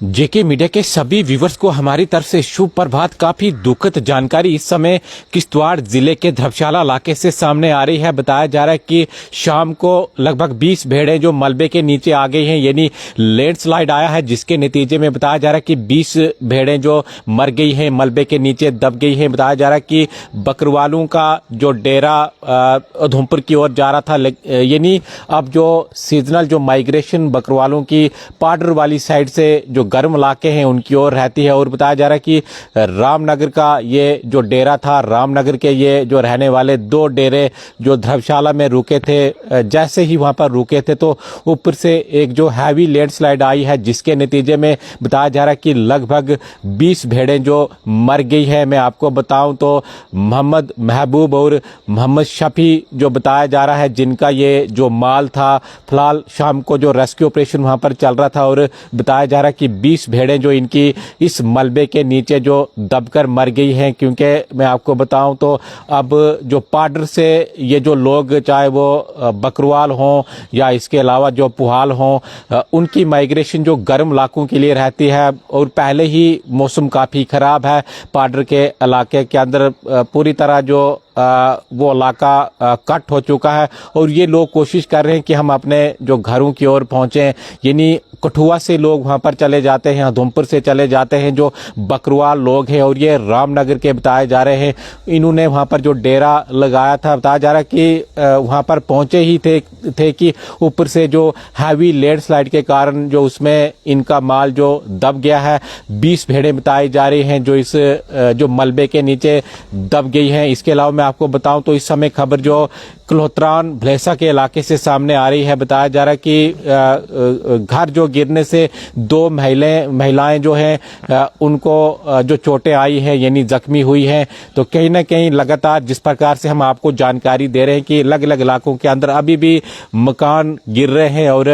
जेके media के सभी viewers को हमारी तरफ से शुभ प्रभात। काफी दुखद जानकारी इस समय किश्तवाड़ जिले के धर्मशाला इलाके से सामने आ रही है। बताया जा रहा है कि शाम को लगभग 20 भेड़ें जो मलबे के नीचे आ गई हैं, यानी लैंडस्लाइड आया है, जिसके नतीजे में बताया जा रहा है कि 20 भेड़ें जो मर गई हैं, मलबे के नीचे दब गई हैं। बताया जा रहा है कि बकरवालों का जो डेरा उधमपुर की ओर जा रहा था, यानी अब जो सीजनल जो माइग्रेशन बकरवालों की पाडर वाली साइड से जो गर्म इलाके हैं उनकी ओर रहती है। और बताया जा रहा है कि रामनगर का ये जो डेरा था, रामनगर के ये जो रहने वाले 2 डेरे जो धर्मशाला में रुके थे, जैसे ही वहां पर रुके थे तो ऊपर से एक जो हैवी लैंडस्लाइड आई है, जिसके नतीजे में बताया जा रहा है कि लगभग 20 भेड़ें जो मर गई है। मैं आपको बताऊं तो मोहम्मद महबूब और मोहम्मद शफी जो बताया जा रहा है, जिनका ये जो माल था, फिलहाल शाम को जो रेस्क्यू ऑपरेशन वहां पर चल रहा था और बताया जा रहा है कि 20 भेड़ें जो इनकी इस मलबे के नीचे जो दबकर मर गई हैं। क्योंकि मैं आपको बताऊं तो अब जो पाडर से ये जो लोग, चाहे वो बकरवाल हों या इसके अलावा जो पुहाल हों, उनकी माइग्रेशन जो गर्म इलाकों के लिए रहती है। और पहले ही मौसम काफ़ी ख़राब है पाडर के इलाके के अंदर, पूरी तरह जो वो इलाका कट हो चुका है और ये लोग कोशिश कर रहे हैं कि हम अपने जो घरों की ओर पहुंचें। यानी कठुआ से लोग वहां पर चले जाते हैं, उधमपुर से चले जाते हैं जो बकरवाल लोग हैं, और ये रामनगर के बताए जा रहे हैं। इन्होंने वहां पर जो डेरा लगाया था, बताया जा रहा है कि वहां पर पहुंचे ही थे कि ऊपर से जो हैवी लैंडस्लाइड के कारण जो उसमें इनका माल जो दब गया है। 20 भेड़ें बताई जा रही हैं जो इस जो मलबे के नीचे दब गई हैं। इसके अलावा मैं आपको बताऊं तो इस समय खबर जो कलोत्रान भलेसा के इलाके से सामने आ रही है। बताया जा रहा है कि घर जो गिरने से 2 महिलाएं जो हैं उनको जो चोटें आई हैं, यानी जख्मी हुई हैं। तो कहीं ना कहीं लगातार जिस प्रकार से हम आपको जानकारी दे रहे हैं कि अलग अलग इलाकों के अंदर अभी भी मकान गिर रहे हैं और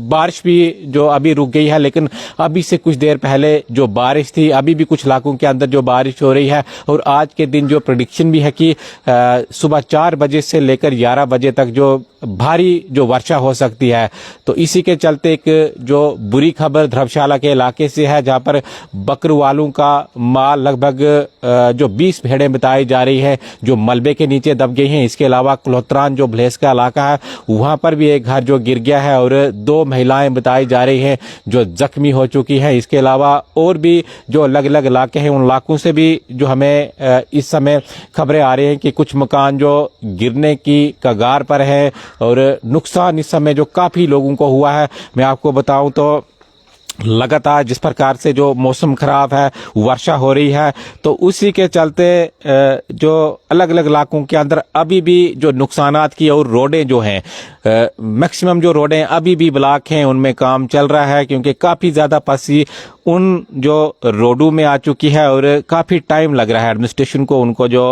बारिश भी जो अभी रुक गई है, लेकिन अभी से कुछ देर पहले जो बारिश थी, अभी भी कुछ इलाकों के अंदर जो बारिश हो रही है। और आज के दिन जो प्रेडिक्शन भी है कि सुबह 4 बजे से लेकर 11 बजे तक जो भारी जो वर्षा हो सकती है। तो इसी के चलते एक जो बुरी खबर धर्मशाला के इलाके से है, जहां पर बकरवालों का माल लगभग जो 20 भेड़ें बताई जा रही है जो मलबे के नीचे दब गई हैं। इसके अलावा कलोत्रान जो भलेस का इलाका है, वहां पर भी एक घर जो गिर गया है और 2 महिलाएं बताई जा रही हैं जो जख्मी हो चुकी हैं। इसके अलावा और भी जो अलग अलग इलाके हैं, उन इलाकों से भी जो हमें इस समय खबरें आ रही हैं कि कुछ मकान जो गिरने की कगार पर है और नुकसान इस समय जो काफी लोगों को हुआ है। मैं आपको बताऊं तो लगातार जिस प्रकार से जो मौसम खराब है, वर्षा हो रही है, तो उसी के चलते जो अलग अलग इलाकों के अंदर अभी भी जो नुकसानात की और रोडें जो हैं, मैक्सिमम जो रोडें अभी भी ब्लॉक हैं, उनमें काम चल रहा है। क्योंकि काफी ज्यादा पसी उन जो रोडों में आ चुकी है और काफी टाइम लग रहा है एडमिनिस्ट्रेशन को उनको जो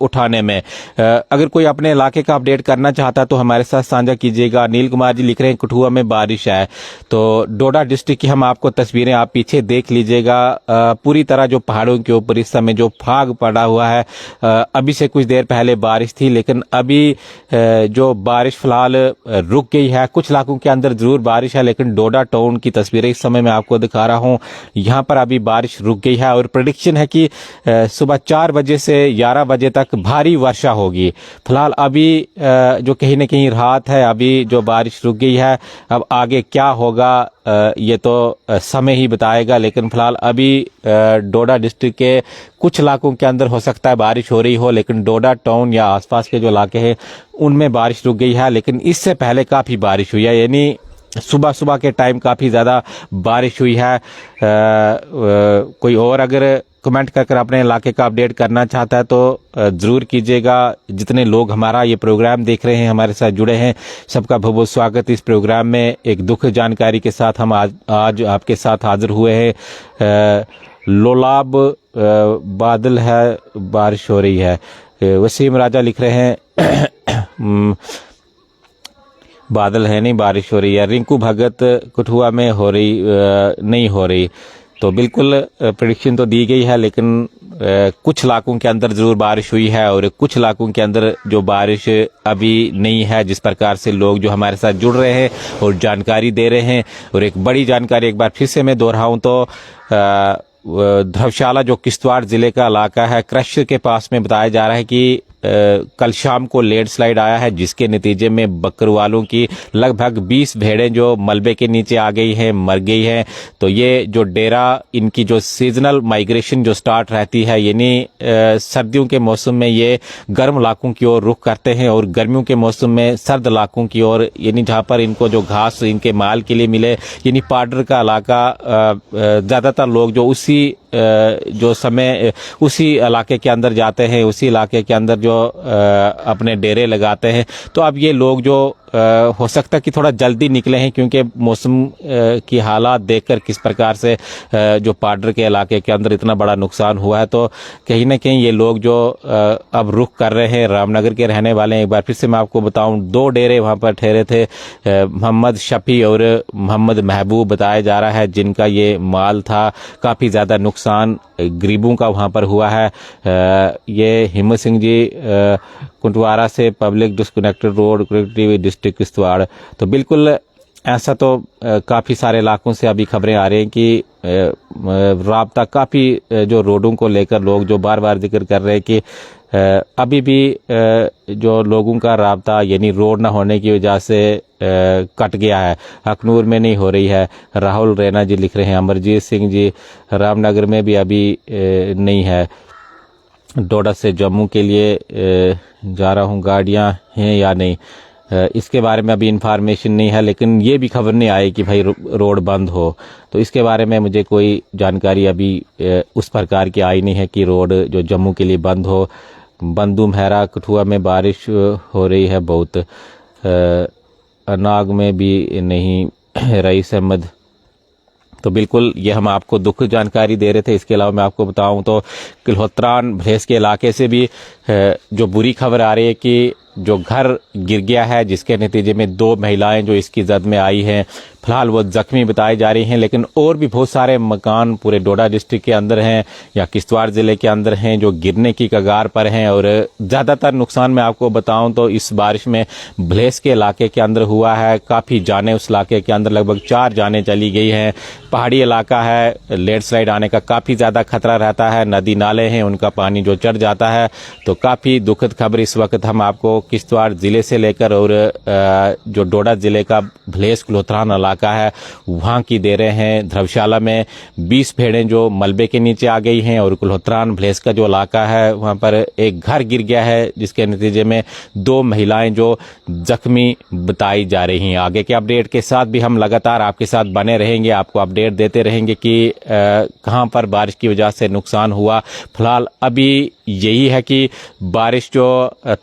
उठाने में। अगर कोई अपने इलाके का अपडेट करना चाहता तो हमारे साथ साझा कीजिएगा। अनिल कुमार जी लिख रहे हैं कठुआ में बारिश है। तो डोडा डिस्ट्रिक्ट की हम आपको तस्वीरें आप पीछे देख लीजिएगा। पूरी तरह जो पहाड़ों के ऊपर इस समय जो फाग पड़ा हुआ है, अभी से कुछ देर पहले बारिश थी, लेकिन अभी जो बारिश फिलहाल रुक गई है। कुछ इलाकों के अंदर जरूर बारिश है, लेकिन डोडा टाउन की तस्वीरें इस समय मैं आपको दिखा रहा हूं, यहां पर अभी बारिश रुक गई है। और प्रेडिक्शन है कि सुबह 4 बजे से 11 बजे तक भारी वर्षा होगी। फिलहाल अभी जो कहीं न कहीं राहत है, अभी जो बारिश रुक गई है। अब आगे क्या होगा ये तो समय ही बताएगा, लेकिन फिलहाल अभी डोडा डिस्ट्रिक्ट के कुछ इलाकों के अंदर हो सकता है बारिश हो रही हो, लेकिन डोडा टाउन या आसपास के जो इलाके हैं उनमें बारिश रुक गई है। लेकिन इससे पहले काफी बारिश हुई है, यानी सुबह सुबह के टाइम काफी ज्यादा बारिश हुई है। कोई और अगर कमेंट कर अपने इलाके का अपडेट करना चाहता है तो जरूर कीजिएगा। जितने लोग हमारा ये प्रोग्राम देख रहे हैं, हमारे साथ जुड़े हैं, सबका बहुत बहुत स्वागत। इस प्रोग्राम में एक दुख जानकारी के साथ हम आज आपके साथ हाजिर हुए हैं। लोलाब बादल है, बारिश हो रही है। वसीम राजा लिख रहे हैं बादल है नहीं, बारिश हो रही है। रिंकू भगत कठुआ में हो रही नहीं हो रही। तो बिल्कुल प्रेडिक्शन तो दी गई है, लेकिन कुछ इलाकों के अंदर ज़रूर बारिश हुई है और कुछ इलाकों के अंदर जो बारिश अभी नहीं है। जिस प्रकार से लोग जो हमारे साथ जुड़ रहे हैं और जानकारी दे रहे हैं, और एक बड़ी जानकारी एक बार फिर से मैं दोहराऊं तो धर्मशाला जो किश्तवाड़ ज़िले का इलाका है, क्रशर के पास में बताया जा रहा है कि कल शाम को लैंडस्लाइड आया है, जिसके नतीजे में बकरवालों की लगभग 20 भेड़ें जो मलबे के नीचे आ गई हैं, मर गई हैं। तो ये जो डेरा, इनकी जो सीजनल माइग्रेशन जो स्टार्ट रहती है, यानी सर्दियों के मौसम में ये गर्म इलाकों की ओर रुख करते हैं और गर्मियों के मौसम में सर्द इलाकों की ओर, यानी जहाँ पर इनको जो घास इनके माल के लिए मिले, यानी पाडर का इलाका, ज़्यादातर लोग जो जो समय उसी इलाके के अंदर जाते हैं, उसी इलाके के अंदर जो अपने डेरे लगाते हैं। तो अब ये लोग जो हो सकता है कि थोड़ा जल्दी निकले हैं, क्योंकि मौसम की हालात देखकर किस प्रकार से जो पाडर के इलाके के अंदर इतना बड़ा नुकसान हुआ है, तो कहीं ना कहीं ये लोग जो अब रुख कर रहे हैं, रामनगर के रहने वाले हैं। एक बार फिर से मैं आपको बताऊं, 2 डेरे वहां पर ठहरे थे, मोहम्मद शफी और मोहम्मद महबूब बताया जा रहा है, जिनका ये माल था। काफ़ी ज़्यादा नुकसान गरीबों का वहाँ पर हुआ है। ये हिम्मत सिंह जी कुंटवारा से public disconnected road, district Kishtwar. तो बिल्कुल ऐसा तो काफ़ी सारे इलाकों से अभी खबरें आ रही हैं कि राब्ता काफ़ी जो रोडों को लेकर लोग जो बार बार जिक्र कर रहे हैं कि अभी भी जो लोगों का राब्ता, यानी रोड ना होने की वजह से कट गया है। अखनूर में नहीं हो रही है, राहुल रैना जी लिख रहे हैं। अमरजीत सिंह जी, रामनगर में भी अभी नहीं है। डोडा से जम्मू के लिए जा रहा हूँ, गाड़ियाँ हैं या नहीं, इसके बारे में अभी इंफॉर्मेशन नहीं है। लेकिन ये भी खबर नहीं आई कि भाई रोड बंद हो, तो इसके बारे में मुझे कोई जानकारी अभी उस प्रकार की आई नहीं है कि रोड जो जम्मू के लिए बंद हो। बंदू महरा कठुआ में बारिश हो रही है बहुत, नाग में भी नहीं। रईस अहमद, तो बिल्कुल ये हम आपको दुख जानकारी दे रहे थे। इसके अलावा मैं आपको बताऊं तो किल्होत्रान भ्रेस के इलाके से भी जो बुरी खबर आ रही है कि जो घर गिर गया है, जिसके नतीजे में 2 महिलाएं जो इसकी जद में आई हैं, फिलहाल वो जख्मी बताई जा रही हैं। लेकिन और भी बहुत सारे मकान पूरे डोडा डिस्ट्रिक्ट के अंदर हैं या किश्तवाड़ ज़िले के अंदर हैं जो गिरने की कगार पर हैं। और ज़्यादातर नुकसान मैं आपको बताऊं तो इस बारिश में भलेस के इलाके के अंदर हुआ है। काफ़ी जाने उस इलाके के अंदर, लगभग 4 जाने चली गई हैं। पहाड़ी इलाका है, लैंडस्लाइड आने का काफ़ी ज़्यादा खतरा रहता है। नदी नाले हैं, उनका पानी जो चढ़ जाता है। तो काफ़ी दुखद खबर इस वक्त हम आपको किश्तवाड़ ज़िले से लेकर और जो डोडा ज़िले का भलेस किल्होत्रान इलाका है वहाँ की दे रहे हैं। धर्मशाला में 20 भेड़ें जो मलबे के नीचे आ गई हैं और किल्होत्रान भलेस का जो इलाका है वहाँ पर एक घर गिर गया है, जिसके नतीजे में 2 महिलाएं जो जख्मी बताई जा रही हैं। आगे के अपडेट के साथ भी हम लगातार आपके साथ बने रहेंगे, आपको अपडेट देते रहेंगे कि कहाँ पर बारिश की वजह से नुकसान हुआ। फिलहाल अभी यही है कि बारिश जो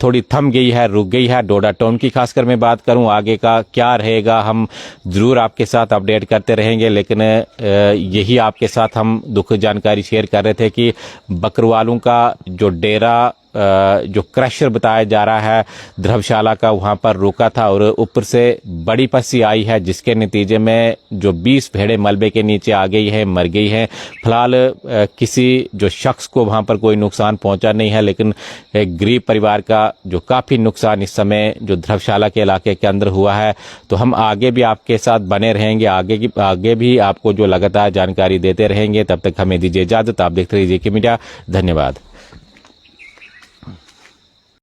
थोड़ी थम गई है, रुक गई है। डोडा टाउन की खासकर मैं बात करूं, आगे का क्या रहेगा हम ज़रूर आपके साथ अपडेट करते रहेंगे। लेकिन यही आपके साथ हम दुख जानकारी शेयर कर रहे थे कि बकरवालों का जो डेरा जो क्रशर बताया जा रहा है धर्मशाला का, वहाँ पर रुका था और ऊपर से बड़ी पस्सी आई है, जिसके नतीजे में जो 20 भेड़ें मलबे के नीचे आ गई हैं, मर गई हैं। फिलहाल किसी जो शख्स को वहाँ पर कोई नुकसान पहुँचा नहीं है, लेकिन एक गरीब परिवार का जो काफ़ी नुकसान इस समय जो धर्मशाला के इलाके के अंदर हुआ है। तो हम आगे भी आपके साथ बने रहेंगे, आगे भी आपको जो लगातार जानकारी देते रहेंगे। तब तक हमें दीजिए इजाज़त। आप देखते रहिए जेके मीडिया। धन्यवाद।